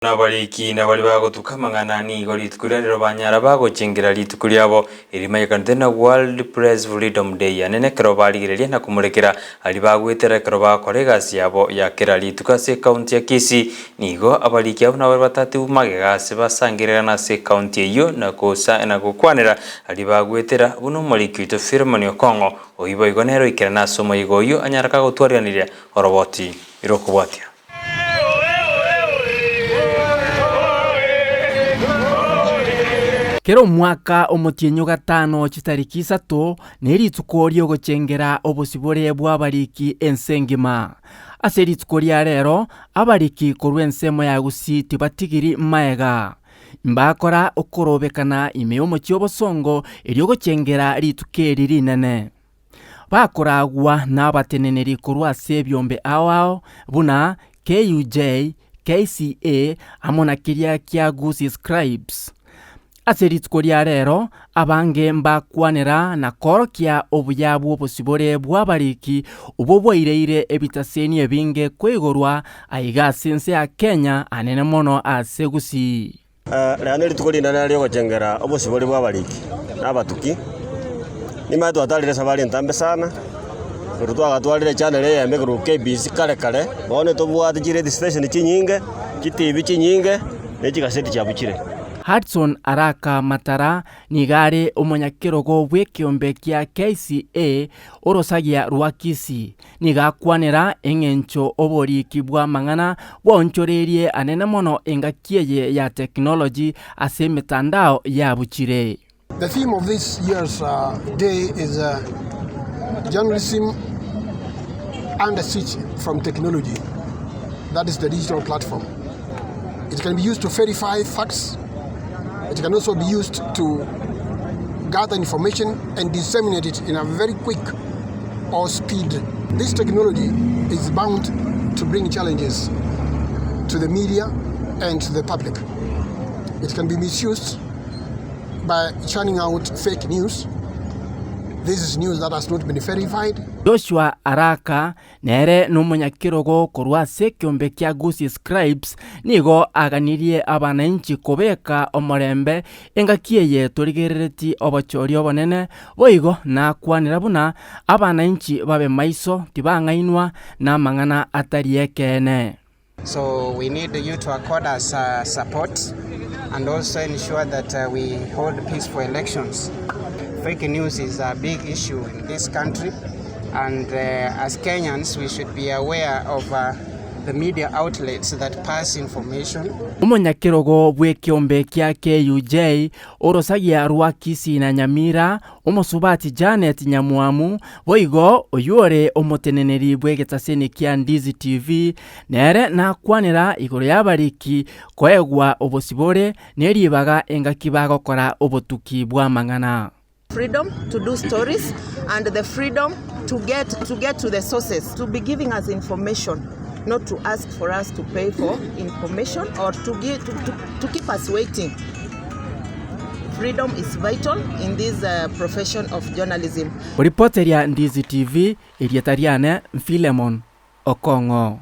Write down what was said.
Nabaliki nabali bagotukamangana ni golitukulero banyara bagochengira litukulyabo irimayikanithe World Press Freedom Day anenekero baligireria na kumurekera ali bagweterekero bakore gasi yabo yakera lituka se county ya Kisii nigo abaliki abo nabo batatu magegase basangirira na se county iyo na kosa na gukwanira ali bagwetera buno muliki to firmani okongo oibo igonero ikera na somo igoyo anyaraka gutwarianira oroboti irokubwatia Kero mwaka omotienyo gatano chitariki 3 nerituko ryo gochengera obosibore bw'abaliki ensengima ase rituko rya rero abaliki korwa ensemo ya Gusii tibatigiri maega mbakora okorobekana ime omochi obosongo eryo gochengera rituke ririnene bakoragwa n'abateneneri korwa ase ebyombe awao buna KUJ KCA amona kiria kia Gusii Scribes ase rituko rya rero abange mbakwanira na korokia obuyabu obosibore bw'abaliki obo bwaireire ebitaseni ebinge kwigorwa aigase nse ya Kenya anene mono ase Gusii rero rituko rinene ryo gochengera obosibore bw'abaliki n'abatuki nima twatarire sabari ntambe sana twagatwarire channel ya meguru KBC kare bone tobwatigire station chinyinge TV chinyinge nechigaseti chabukire Hudson Araka Matara nigare omonyakirogo bw'ekiombe kia KCA orosagia rwa Kisii nigakwanira eng'encho oboriki bwa mang'ana bwonchorerie anene mono engakieye ya technology ase mitandao ya buchire. The theme of this year's day is journalism under siege from technology. That is the digital platform. It can be used to verify facts. It can also be used to gather information and disseminate it in a very quick or speed. This technology is bound to bring challenges to the media and to the public. It can be misused by churning out fake news. This is news that has not been verified. Joshua Araka nere n'omunyakirogo korwa ase kiombe kia Gusii Scribes nigo aganirie abananchi kobeka omorembe engakieye torigerereti obochori obonene boigo nakwanira buna abananchi babe maiso tibang'ainwa na mang'ana atari ekene. So we need you to accord us support and also ensure that we hold peaceful elections. Fake news is a big issue in this country, and as Kenyans we should be aware of the media outlets that pass information. Omonyakirogo bw'ekiombe kia KUJ orosagia rwa Kisii na Nyamira omosubati Janet Nyamwamu boigo oyore omoteneneri bw'egetaseni kia Ndizi TV nere nakwanira igoro y'abaliki koegwa obosibore neribaga engaki bagokora obotuki bwa mang'ana. Freedom to do stories and the freedom to get to the sources, to be giving us information, not to ask for us to pay for information or to keep us waiting. Freedom is vital in this profession of journalism. Reporter ya Ndizi TV Elietariane Philemon Okongo.